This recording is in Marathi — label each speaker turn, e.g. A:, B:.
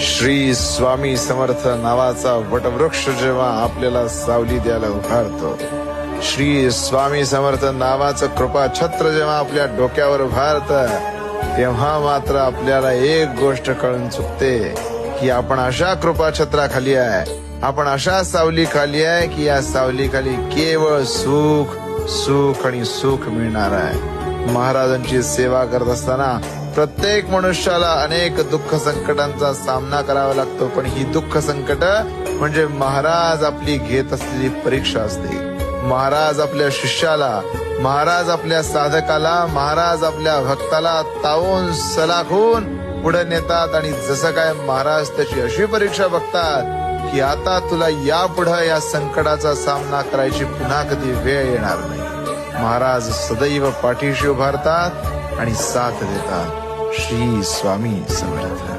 A: श्री स्वामी समर्थ नावाचा वटवृक्ष जेव्हा आपल्याला सावली द्यायला उभारतो, श्री स्वामी समर्थ नावाचं कृपा छत्र जेव्हा आपल्या डोक्यावर उभारतं, तेव्हा मात्र आपल्याला एक गोष्ट कळून चुकते की आपण अशा कृपा छत्राखाली आहे, आपण अशा सावली खाली आहे की या सावली खाली केवळ सुख सुख आणि सुख मिळणार आहे. महाराजांची सेवा करत असताना प्रत्येक मनुष्याला अनेक दुःख संकटांचा सामना करावा लागतो, पण ही दुःख संकट म्हणजे महाराज आपली घेत असलेली परीक्षा असते. महाराज आपल्या शिष्याला, महाराज आपल्या साधकाला, महाराज आपल्या भक्ताला तावून सलाखून पुढे नेतात आणि जसं काय महाराज त्याची अशी परीक्षा बघतात की आता तुला यापुढे या संकटाचा सामना करायची पुन्हा कधी वेळ येणार नाही. महाराज सदैव पाठीशी उभारतात आणि साथ देतात. श्री स्वामी समर्थ.